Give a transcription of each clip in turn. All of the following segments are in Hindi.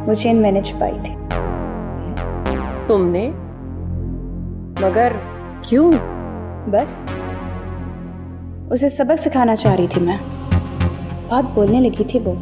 वो चेन मैंने छुपाई थी। तुमने? मगर क्यों? बस उसे सबक सिखाना चाह रही थी मैं। बहुत बोलने लगी थी वो।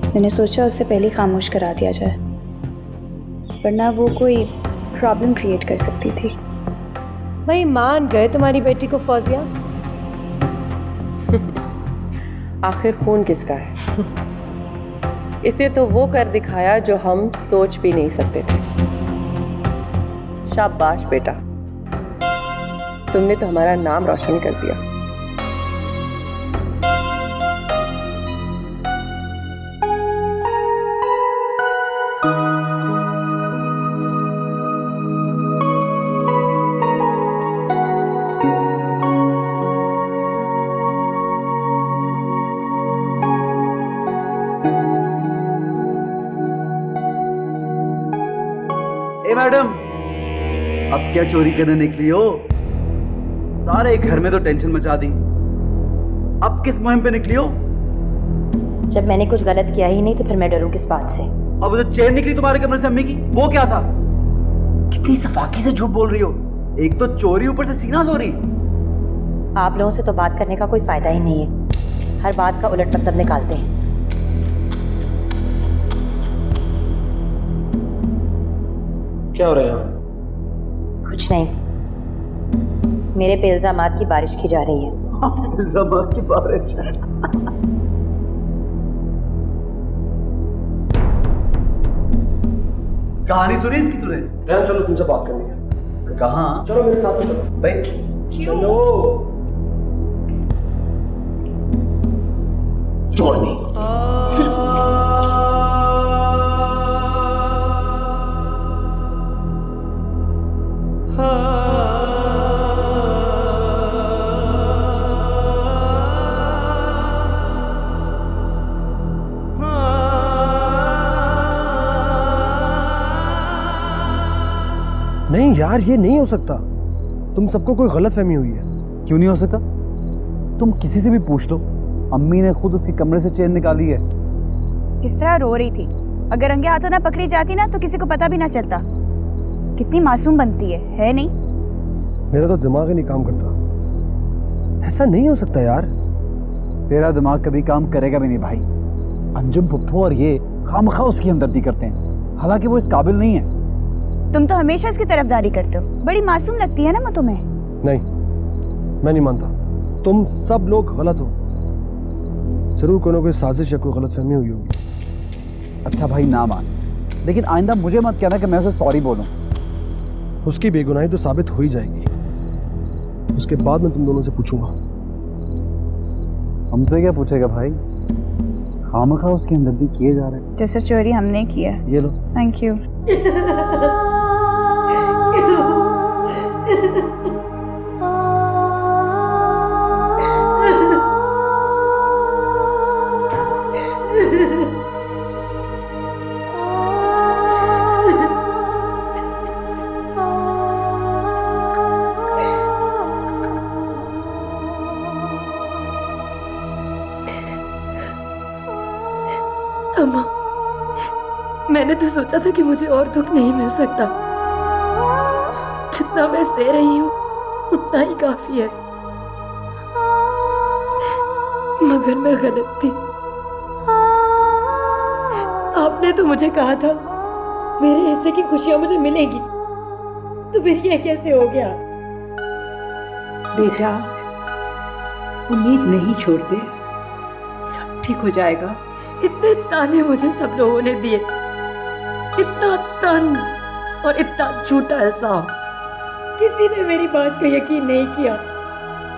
मैंने सोचा उससे पहले खामोश करा दिया जाए, वरना वो कोई प्रॉब्लम क्रिएट कर सकती थी। भाई मान गए तुम्हारी बेटी को फौजिया। आखिर खून किसका है? इसने तो वो कर दिखाया जो हम सोच भी नहीं सकते थे। शाबाश बेटा, तुमने तो हमारा नाम रोशन कर दिया। मैडम, अब क्या चोरी करने निकली हो? सारे घर में तो टेंशन मचा दी, अब किस मुहिम पे निकली हो? जब मैंने कुछ गलत किया ही नहीं तो फिर मैं डरूं किस बात से? अब वो जो चेन निकली तुम्हारे कमरे से अम्मी की, वो क्या था? कितनी सफाकी से झूठ बोल रही हो। एक तो चोरी, ऊपर से सीना चोरी। आप लोगों से तो बात करने का कोई फायदा ही नहीं है, हर बात का उलट मतलब निकालते हैं। क्या हो रहा है यहाँ? कुछ नहीं, मेरे पे इल्जामात की बारिश की जा रही है। इल्जामात की बारिश? कहानी सुनी इसकी तूने? रेहान चलो, तुमसे बात करनी है। कहाँ? चलो मेरे साथ में चलो। भाई चलो। छोड़ नहीं। नहीं यार, ये नहीं हो सकता। तुम सबको कोई गलतफहमी हुई है। क्यों नहीं हो सकता? तुम किसी से भी पूछ लो, अम्मी ने खुद उसके कमरे से चेन निकाली है। किस तरह रो रही थी, अगर रंगे हाथों ना पकड़ी जाती ना तो किसी को पता भी ना चलता। कितनी मासूम बनती है नहीं? मेरा तो दिमाग ही नहीं काम करता। ऐसा नहीं हो सकता यार। तेरा दिमाग कभी काम करेगा भी नहीं भाई। अंजुम पुप्पो और ये खामखा उसकी हमदर्दी करते हैं, हालांकि वो इस काबिल नहीं है। तुम तो हमेशा उसकी तरफदारी करते हो। बड़ी मासूम लगती है ना मैं तुम्हें। नहीं, मैं नहीं मानता। तुम सब लोग गलत हो। जरूर कोई ना कोई साजिश या कोई गलतफहमी हुई होगी। अच्छा भाई ना मान, लेकिन आइंदा मुझे मत कहना कि मैं उसे सॉरी बोलूं। उसकी बेगुनाही तो साबित हो ही जाएगी, उसके बाद मैं तुम दोनों से पूछूंगा। हमसे क्या पूछेगा भाई? खामखा उसकी हमदर्दी किए जा रहे हैं। जैसे चोरी हमने किया। ये लो। Thank you. अम्मा, मैंने तो सोचा था कि मुझे और दुख नहीं मिल सकता। जितना मैं सह रही हूँ उतना ही काफी है। मगर मैं गलत थी। आपने तो मुझे कहा था मेरे हिस्से की खुशियां मुझे मिलेगी, तो फिर ये कैसे हो गया? बेटा, उम्मीद नहीं छोड़ते, सब ठीक हो जाएगा। इतने ताने मुझे सब लोगों ने दिए, इतना तंज और इतना झूठा इल्जाम। किसी ने मेरी बात का यकीन नहीं किया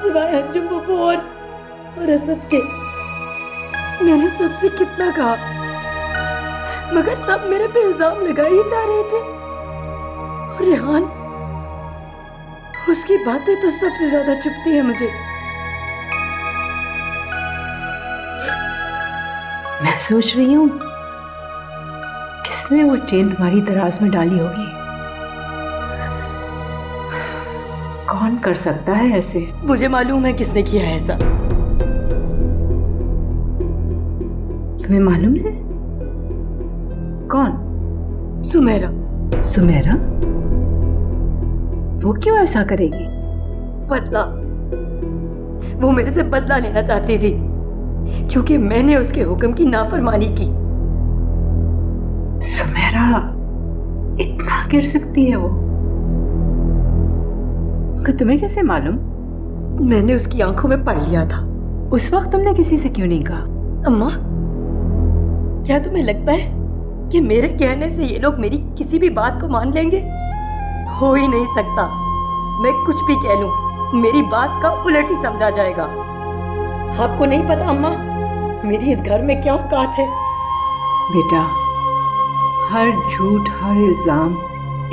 सिवाय अंजुम बुब्बू और असद के। मैंने सबसे कितना कहा, मगर सब मेरे पे इल्जाम लगाए ही जा रहे थे। और रेहान, उसकी बातें तो सबसे ज्यादा चुभती है मुझे। मैं सोच रही हूँ किसने वो चेन तुम्हारी दराज में डाली होगी। कौन कर सकता है ऐसे? मुझे मालूम है किसने किया है ऐसा। तुम्हें मालूम है? कौन? सुमेरा। सुमेरा? वो क्यों ऐसा करेगी? बदला। वो मेरे से बदला लेना चाहती थी क्योंकि मैंने उसके हुक्म की नाफरमानी की। सुमेरा इतना गिर सकती है वो? तुम्हें कैसे मालूम? मैंने उसकी आंखों में पढ़ लिया था। उस वक्त तुमने किसी से क्यों नहीं कहा? अम्मा, क्या तुम्हें लगता है कि मेरे कहने से ये लोग मेरी किसी भी बात को मान लेंगे? हो ही नहीं सकता। मैं कुछ भी कह लूं, मेरी बात का उलट ही समझा जाएगा। आपको नहीं पता अम्मा, मेरी इस घर में क्या औकात है? बेटा, हर झूठ, हर इल्जाम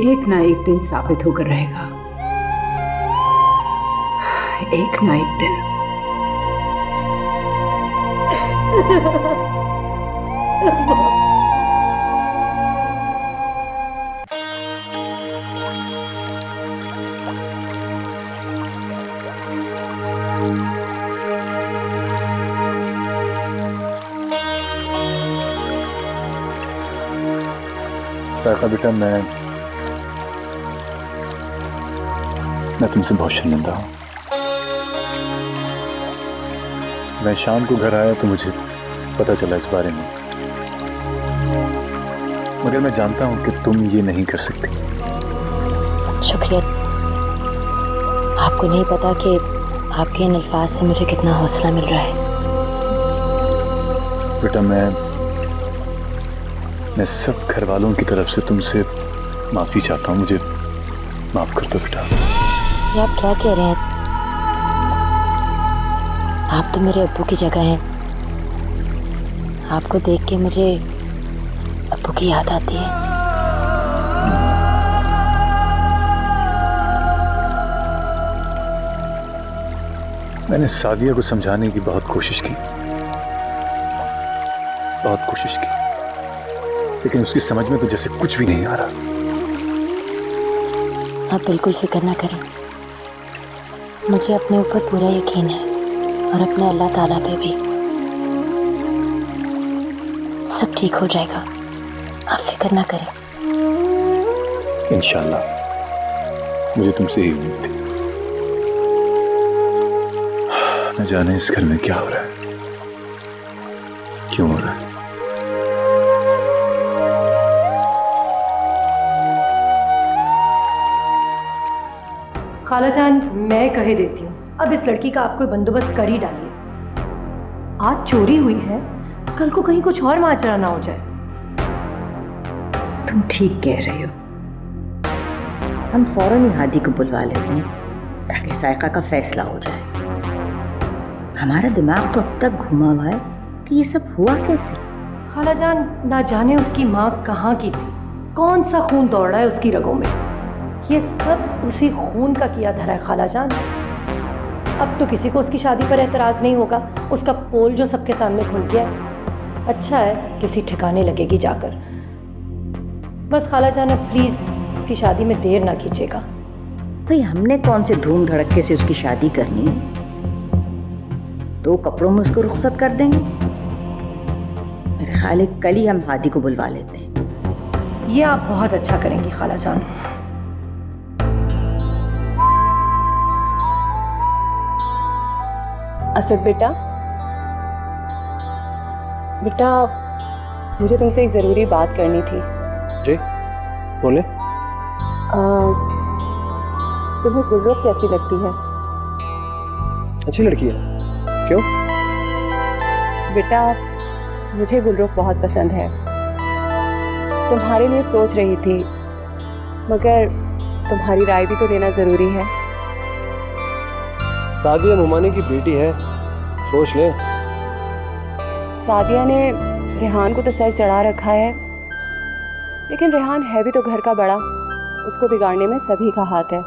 एक ना एक दिन साबित होकर रहेगा। एक ना एक दिन। सायका बेटा, मैं तुमसे बहुत शर्मिंदा हूं। मैं शाम को घर आया तो मुझे पता चला इस बारे में, मगर मैं जानता हूं कि तुम ये नहीं कर सकती। शुक्रिया। आपको नहीं पता कि आपके इन अल्फाज से मुझे कितना हौसला मिल रहा है। बेटा, मैं सब घर वालों की तरफ से तुमसे माफ़ी चाहता हूँ। मुझे माफ़ कर दो बेटा। ये आप क्या कह रहे हैं? आप तो मेरे अब्बू की जगह हैं। आपको देख के मुझे अब्बू की याद आती है। मैंने सादिया को समझाने की बहुत कोशिश की, लेकिन उसकी समझ में तो जैसे कुछ भी नहीं आ रहा। आप बिल्कुल फिक्र ना करें, मुझे अपने ऊपर पूरा यकीन है और अपने अल्लाह ताला पे भी। सब ठीक हो जाएगा, आप फिक्र ना करें। इंशाल्लाह, मुझे तुमसे ही उम्मीद थी। न जाने इस घर में क्या हो रहा है, क्यों हो रहा है। खालाजान, मैं कहे देती हूँ, अब इस लड़की का आप कोई बंदोबस्त कर ही डालिए। आज चोरी हुई है, कल को कहीं कुछ और माजरा ना हो जाए। तुम ठीक कह रही हो। हम फौरन ही हादी को बुलवा लेते हैं ताकि सायका का फैसला हो जाए। हमारा दिमाग तो अब तक घुमा हुआ है कि ये सब हुआ कैसे। खालाजान, ना जाने उसकी माँ कहाँ की थी, कौन सा खून दौड़ रहा है उसकी रगों में। ये सब उसी खून का किया धरा है खालाजान। अब तो किसी को उसकी शादी पर एतराज़ नहीं होगा। उसका पोल जो सबके सामने खुल गया, अच्छा है किसी ठिकाने लगेगी जाकर। बस खालाजान, अब प्लीज़ उसकी शादी में देर ना कीजिएगा। भाई, हमने कौन से धूम धड़क्के से उसकी शादी करनी है? 2 कपड़ों में उसको रुखसत कर देंगे। मेरे ख्याल है कल ही हम हादी को बुलवा लेते हैं। ये आप बहुत अच्छा करेंगी खालाजान। असद बेटा, मुझे तुमसे एक ज़रूरी बात करनी थी। जी बोले। तुम्हें गुलरुख कैसी लगती है? अच्छी लड़की है। क्यों? बेटा, मुझे गुलरुख बहुत पसंद है। तुम्हारे लिए सोच रही थी, मगर तुम्हारी राय भी तो लेना ज़रूरी है। सादिया मुमानी की बेटी है, सोच ले। सादिया ने रेहान को तो सर चढ़ा रखा है, लेकिन रेहान है भी तो घर का बड़ा, उसको बिगाड़ने में सभी का हाथ है।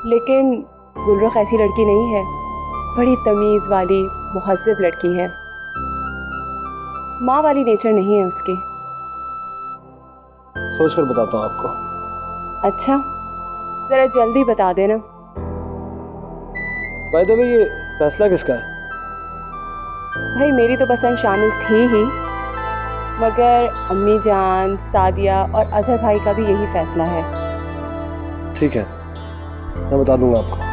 लेकिन गुलरुख ऐसी लड़की नहीं है, बड़ी तमीज़ वाली मुहज़्ज़ब लड़की है। माँ वाली नेचर नहीं है उसकी। सोच कर बताता हूँ आपको। अच्छा, ज़रा जल्दी बता देना। बाय द वे, ये फैसला किसका है? भाई, मेरी तो पसंद शामिल थी ही, मगर अम्मी जान, सादिया और अजहर भाई का भी यही फैसला है। ठीक है, मैं बता दूंगा आपको।